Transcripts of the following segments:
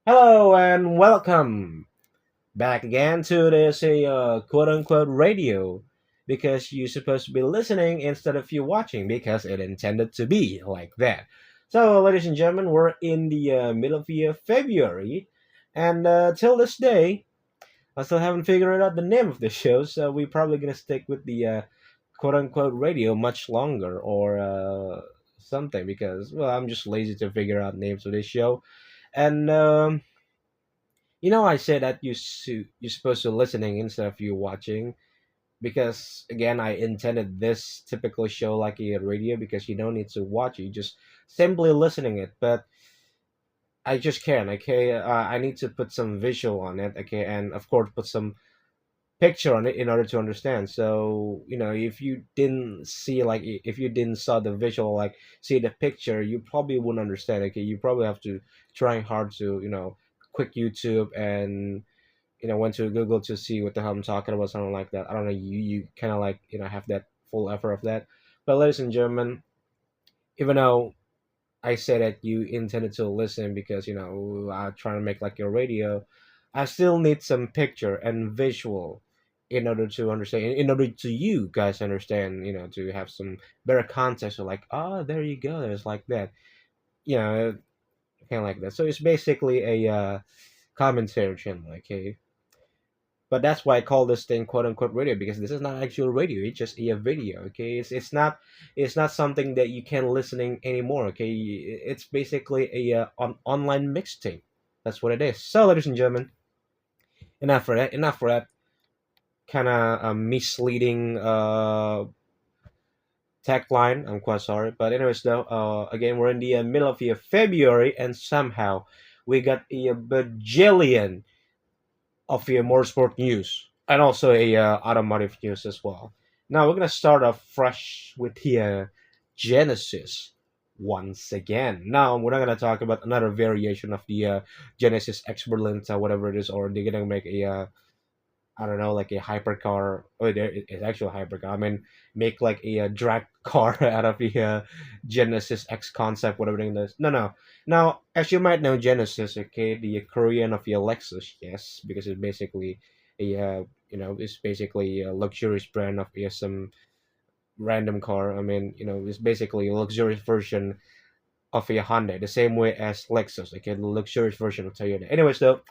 Hello and welcome back again to this quote unquote radio because you're supposed to be listening instead of you watching because it intended to be like that. So, ladies and gentlemen, we're in the middle of the February, and till this day, I still haven't figured out the name of the show. So we're probably gonna stick with the quote unquote radio much longer or something because well, I'm just lazy to figure out names of this show and. I said that you're supposed to listening instead of you watching because again, I intended this typical show like a radio because you don't need to watch it, you just simply listening it. But I just can't. Okay, I need to put some visual on it. Okay, and of course put some picture on it in order to understand. So if you didn't see if you didn't saw the visual see the picture, you probably wouldn't understand. Okay, you probably have to try hard to quick YouTube and went to Google to see what the hell I'm talking about, something like that. I don't know. You kind of have that full effort of that. But ladies and gentlemen, even though I said that you intended to listen because I'm trying to make like your radio, I still need some picture and visual in order to understand, in order to you guys understand, to have some better context. Or like, oh, there you go. There's like that. You know, kind of like that. So it's basically a commentary channel. Okay, but that's why I call this thing quote unquote radio because this is not actual radio. It's just a video. Okay, it's not something that you can listening anymore. Okay, it's basically a online mixtape. That's what it is. So, ladies and gentlemen, enough for that. Enough for that kind of misleading tagline. I'm quite sorry, but anyways, though, again, we're in the middle of the February, and somehow we got a bajillion of your motorsport news and also a automotive news as well. Now we're gonna start off fresh with the Genesis once again. Now we're not gonna talk about another variation of the Genesis X Berlinta, whatever it is, or they're gonna make a I don't know, like a hypercar. Oh, it's actually a hypercar. I mean, make like a, drag car out of the Genesis X concept, whatever it is. No, no. Now, as you might know, Genesis, okay, the Korean of the Lexus, yes, because it's basically it's basically a luxurious brand of some random car. I mean, it's basically a luxurious version of a Hyundai, the same way as Lexus, okay, the luxurious version of Toyota. Anyways, though,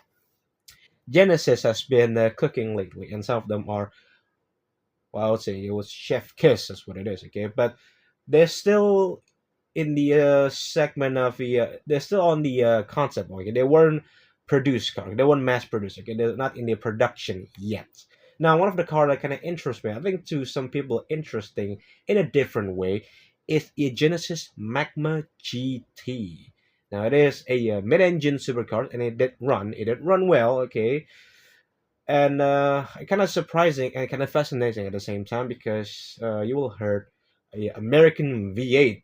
Genesis has been cooking lately, and some of them are, well, I would say it was chef kiss, that's what it is, okay? But they're still in the segment of the, they're still on the concept, okay? They weren't produced car, they weren't mass produced, okay? They're not in the production yet. Now, one of the car that kind of interests me, I think to some people interesting in a different way, is a Genesis Magma GT. Now, it is a mid-engine supercar, and it did run well, okay? And kind of surprising and kind of fascinating at the same time because you will heard a American V8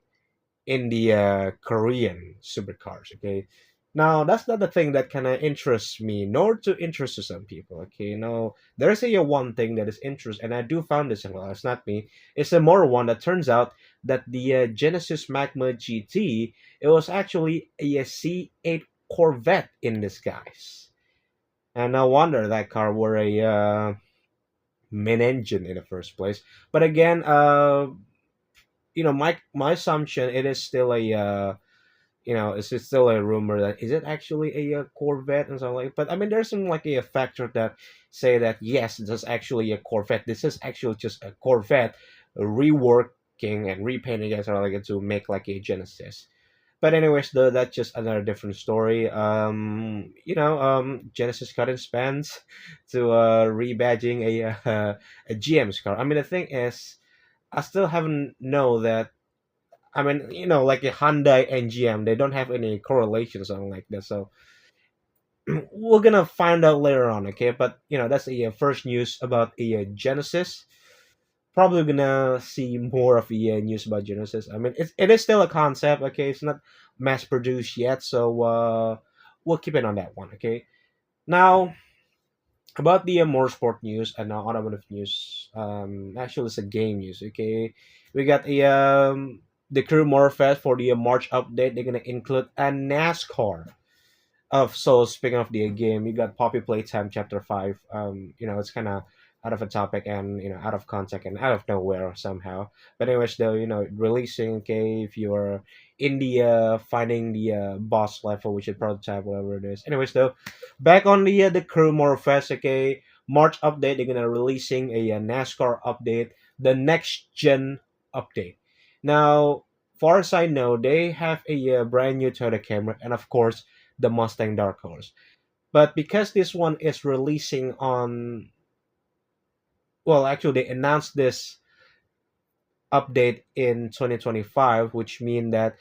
in the Korean supercars. Okay, now that's not the thing that kind of interests me, nor to interest to some people. Okay, now there's a one thing that is interest, and I do found this. Well, it's not me. It's a more one that turns out that the Genesis Magma GT it was actually a C8 Corvette in disguise. And no wonder that car were a main engine in the first place. But again, my assumption it is still a it's still a rumor that is it actually a Corvette and something like. But I mean, there's some like a factor that say that yes, this is actually a Corvette. This is actually just a Corvette reworking and repainting it or like to make like a Genesis. But anyways, that's just another different story. Genesis cut its spans to rebadging a GM's car. I mean, the thing is, I still haven't know that. I mean, like a Hyundai and GM, they don't have any correlation or something like that. So we're gonna find out later on, okay? But that's the first news about a Genesis. Probably gonna see more of the news about Genesis. I mean, it is still a concept, okay? It's not mass produced yet, so we'll keep it on that one, okay? Now about the more sport news and now automotive news. Actually, it's a game news, okay? We got the crew more fest for the March update. They're gonna include a NASCAR. So speaking of the game, you got Poppy Playtime Chapter 5. It's kind of out of a topic and out of context and out of nowhere somehow. But anyways, though, releasing, okay, if you're in the finding the boss level, which is prototype, whatever it is. Anyways, though, back on the crew more fest, okay, March update. They're gonna releasing a NASCAR update, the next gen update. Now, far as I know, they have a brand new Toyota Camry, and of course the Mustang Dark Horse. But because this one is releasing on, well, actually, they announced this update in 2025, which mean that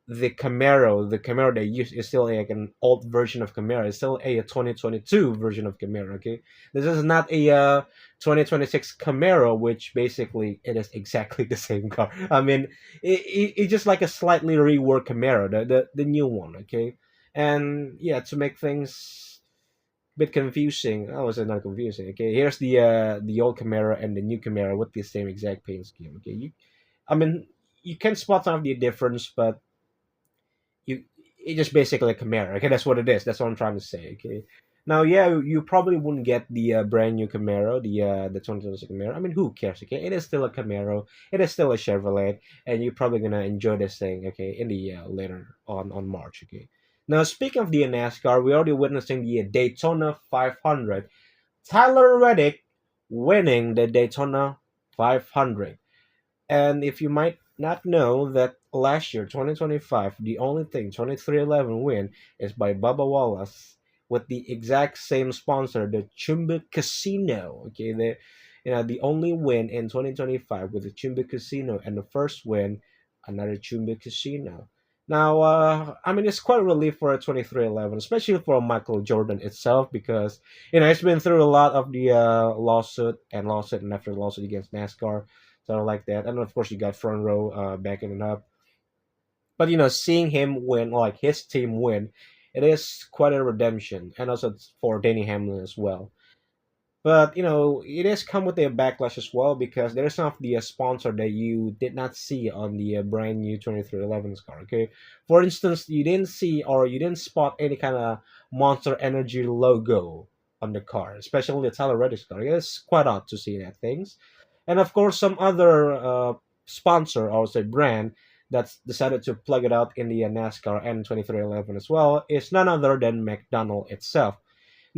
the Camaro they use is still like an old version of Camaro. It's still a 2022 version of Camaro. Okay, this is not a 2026 Camaro, which basically it is exactly the same car. I mean, it's just like a slightly reworked Camaro, the new one. Okay, and yeah, to make things a bit confusing. Oh, is it not confusing? Okay, here's the old Camaro and the new Camaro with the same exact paint scheme. Okay, I mean, you can spot some of the difference, but you it's just basically a Camaro. Okay, that's what it is. That's what I'm trying to say. Okay. Now, yeah, you probably wouldn't get the brand new Camaro, the 2026 Camaro. I mean, who cares? Okay, it is still a Camaro. It is still a Chevrolet, and you're probably gonna enjoy this thing. Okay, in the later on March. Okay. Now, speaking of the NASCAR, we're already witnessing the Daytona 500. Tyler Reddick winning the Daytona 500. And if you might not know that last year, 2025, the only thing 2311 win is by Bubba Wallace with the exact same sponsor, the Chumba Casino. Okay, the only win in 2025 with the Chumba Casino, and the first win, another Chumba Casino. Now, I mean, it's quite a relief for a 2311, especially for Michael Jordan itself, because he's been through a lot of the lawsuit and after lawsuit against NASCAR, so like that. And of course, you got front row backing it up. But seeing him win, like his team win, it is quite a redemption, and also for Danny Hamlin as well. But it has come with a backlash as well because there's some of the sponsor that you did not see on the brand new 2311's car. Okay, for instance, you didn't see or you didn't spot any kind of Monster Energy logo on the car, especially the Tyler Reddick car. It's quite odd to see that things, and of course some other sponsor or say brand that's decided to plug it out in the NASCAR N2311 as well is none other than McDonald itself.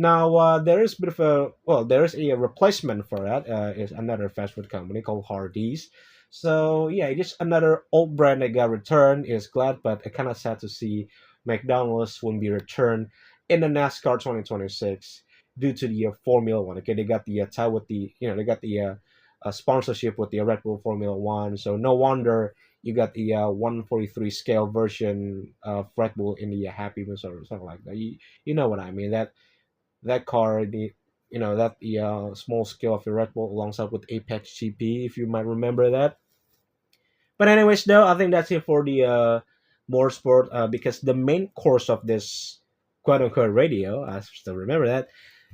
Now, there is a bit of a there is a replacement for that. Is another fast food company called Hardee's. So yeah, just another old brand that got returned. Is glad, but it kind of sad to see McDonald's won't be returned in the NASCAR 2026 due to the Formula One. Okay, they got the tie with the they got the sponsorship with the Red Bull Formula One. So no wonder you got the 143 scale version of Red Bull in the Happy Meals or something like that. You know what I mean? That car, the small scale of the Red Bull alongside with Apex GP, if you might remember that. But anyways, though, I think that's it for the more sport because the main course of this quote unquote radio, I still remember that,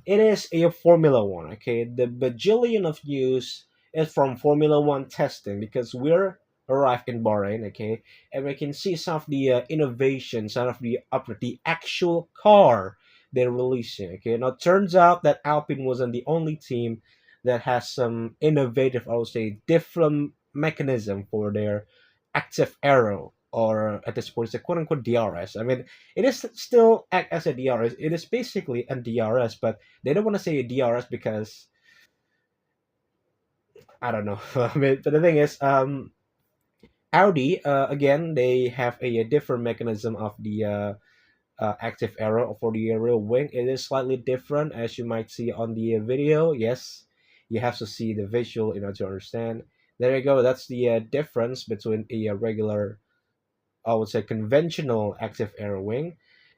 it is a Formula One. Okay, the bajillion of news is from Formula One testing because we're arrived in Bahrain. Okay, and we can see some of the innovations, some of the actual car they're releasing. Okay, now it turns out that Alpine wasn't the only team that has some innovative, I would say, different mechanism for their active arrow, or at this point, it's a quote unquote DRS. I mean, it is still act as a DRS. It is basically a DRS, but they don't want to say a DRS because I don't know. I mean, but the thing is, Audi again they have a different mechanism of the active arrow for the real wing. It is slightly different as you might see on the video. Yes, you have to see the visual in order to understand. There you go. That's the difference between a regular, I would say, conventional active arrow wing.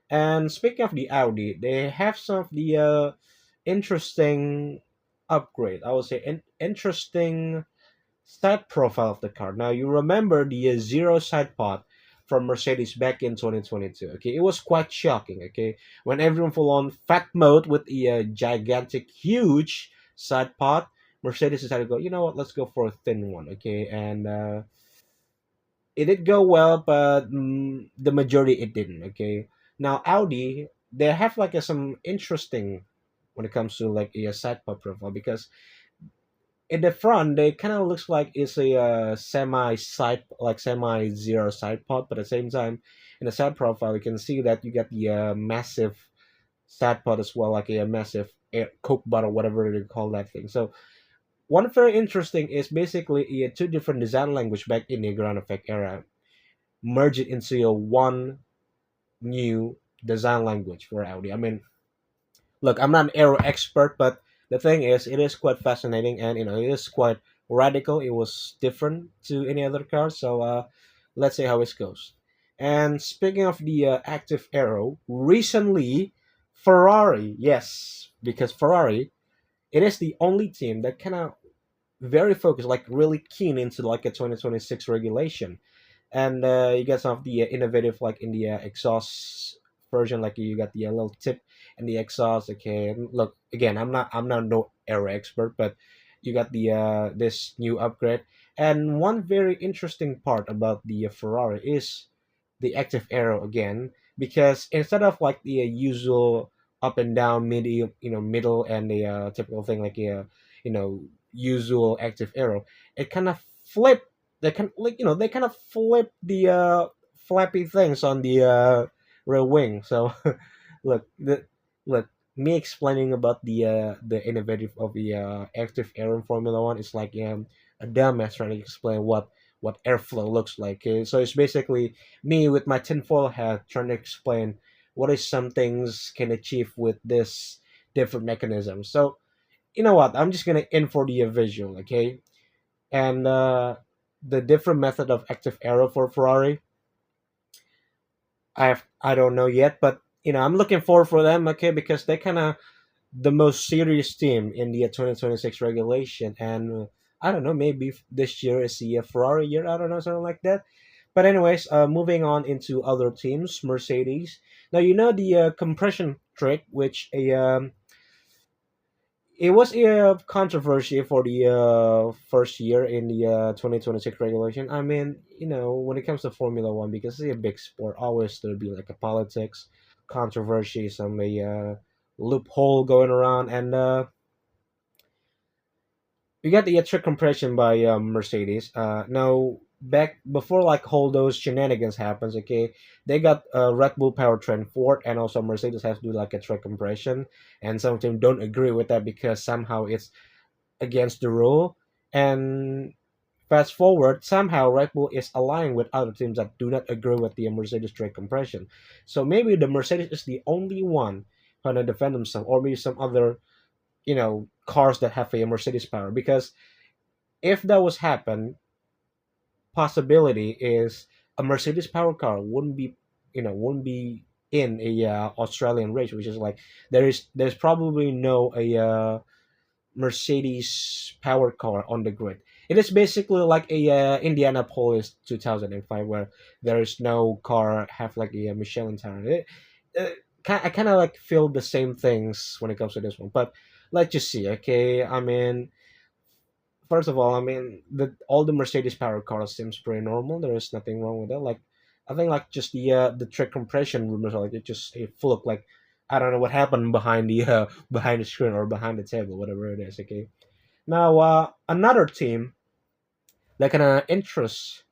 And speaking of the Audi, they have some of the interesting upgrade. I would say interesting side profile of the car. Now you remember the zero side pod from Mercedes back in 2022. Okay, it was quite shocking. Okay, when everyone full on fat mode with the gigantic, huge side pod, Mercedes decided to go. You know what? Let's go for a thin one. Okay, and it did go well, but the majority it didn't. Okay, now Audi they have like some interesting when it comes to like a side pod profile because in the front they kind of looks like it's a semi side like semi zero side pod, but at the same time in the side profile you can see that you get the massive side pod as well, like a massive coke bottle, whatever they call that thing. So one very interesting is basically two different design language back in the ground effect era merge it into a one new design language for Audi. I mean, look, I'm not an aero expert, but the thing is, it is quite fascinating, and it is quite radical. It was different to any other car, so let's see how it goes. And speaking of the active aero, recently Ferrari, yes, because Ferrari, it is the only team that kind of very focused, like really keen into like a 2026 regulation, and you get some of the innovative like in the exhaust version, like you got the little tip and the exhaust. Okay, and look, again, I'm not no aero expert, but you got the this new upgrade. And one very interesting part about the Ferrari is the active arrow again, because instead of like the usual up and down middle, middle and the typical thing like usual active arrow, it kind of flip. They can like they kind of flip the flappy things on the rear wing. So look look me explaining about the innovative of the active air in Formula One is like a dumbass trying to explain what airflow looks like. Okay? So it's basically me with my tinfoil hat trying to explain what is some things can achieve with this different mechanism. So you know what? I'm just gonna in for the visual, okay? And the different method of active aero for Ferrari, I don't know yet, but I'm looking forward for them, okay? Because they kind of the most serious team in the 2026 regulation, and I don't know, maybe this year is the Ferrari year. I don't know, something like that. But anyways, moving on into other teams, Mercedes. Now the compression trick, which it was a controversy for the first year in the 2026 regulation. I mean, when it comes to Formula One, because it's a big sport, always there'll be like a politics, controversy, some a loophole going around, and you got the trick compression by Mercedes. Now back before like all those shenanigans happens, okay, they got Red Bull powertrain Ford, and also Mercedes has to do like a trick compression, and some of them don't agree with that because somehow it's against the rule. And fast forward, somehow Red Bull is aligned with other teams that do not agree with the Mercedes trade compression. So maybe the Mercedes is the only one trying to defend themselves, or maybe some other cars that have a Mercedes power. Because if that was happen, possibility is a Mercedes power car wouldn't be in a Australian race, which is like there's probably no a Mercedes power car on the grid. It is basically like a Indianapolis 2005, where there is no car have like a Michelin tire. Uh, I kind of like feel the same things when it comes to this one, but let's just see. Okay, I mean, first of all, I mean, all the Mercedes power cars seems pretty normal. There is nothing wrong with that. Like, I think like just the trick compression rumors are like it just a fluke. Like, I don't know what happened behind the behind the screen or behind the table, whatever it is. Okay. Now, another team that kind of interest,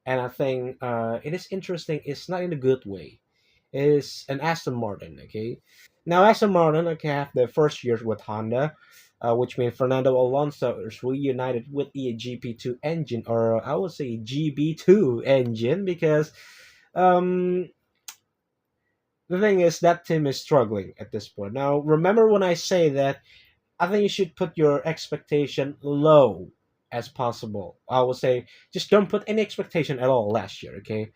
and I think it is interesting. It's not in a good way. Is an Aston Martin. Okay. Now, Aston Martin okay have their first years with Honda, which means Fernando Alonso is reunited with the GP2 engine, or I would say GB2 engine, because um, the thing is that team is struggling at this point. Now, remember when I say that I think you should put your expectation low as possible. I would say just don't put any expectation at all last year, okay?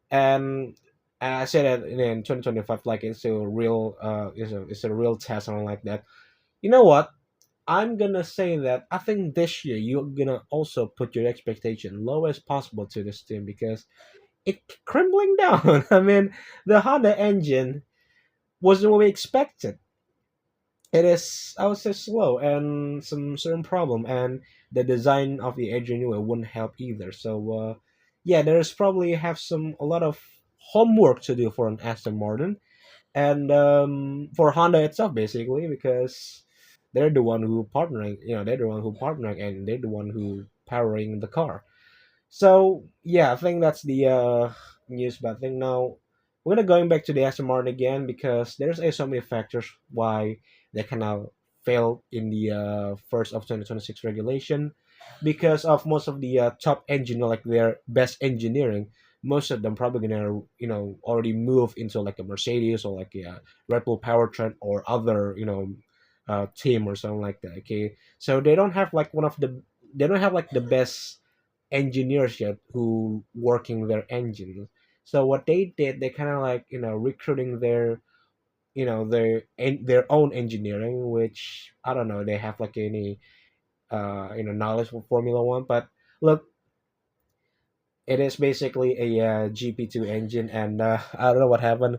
And I said that in 2025, like it's a real, it's a real test, something like that. You know what? I'm gonna say that I think this year you're gonna also put your expectation low as possible to this team because it's crumbling down. I mean, the Honda engine wasn't what we expected. It is, I would say, slow and some certain problem, and the design of the engine anyway wouldn't help either. So, yeah, there's probably have a lot of homework to do for an Aston Martin. and for Honda itself, basically, because they're the one who partnering, they're the one who partnering, and they're the one who powering the car. So yeah, I think that's the news. But I think now we're gonna going back to the Aston Martin again because there's so many factors why they kind of failed in the first of 2026 regulation, because of most of the top engineer, like their best engineering. Most of them probably gonna already move into like a Mercedes or like a Red Bull powertrain or other team or something like that. Okay, so they don't have like the best engineers yet who working their engines. So what they did, they kind of like recruiting their own engineering, which I don't know they have like any knowledge for Formula One. But look, it is basically a GP2 engine, and I don't know what happened.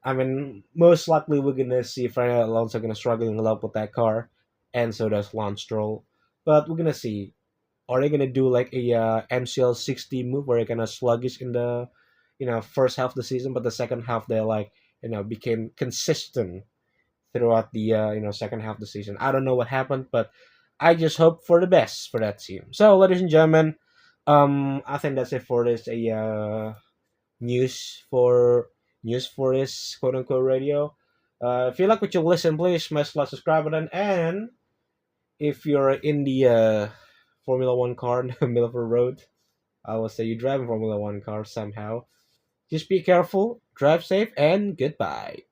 I mean, most likely we're gonna see Fernando Alonso gonna struggling a lot with that car, and so does Lance Stroll. But we're gonna see. Are they gonna do like a MCL 60 move where they're gonna sluggish in the first half of the season, but the second half they like became consistent throughout the second half of the season. I don't know what happened, but I just hope for the best for that team. So, ladies and gentlemen, I think that's it for this news for this quote unquote radio. If you like what you listen, please smash that subscribe button, and if you're in the Formula One car in the middle of the road, I will say you drive a Formula One car somehow. Just be careful, drive safe, and goodbye.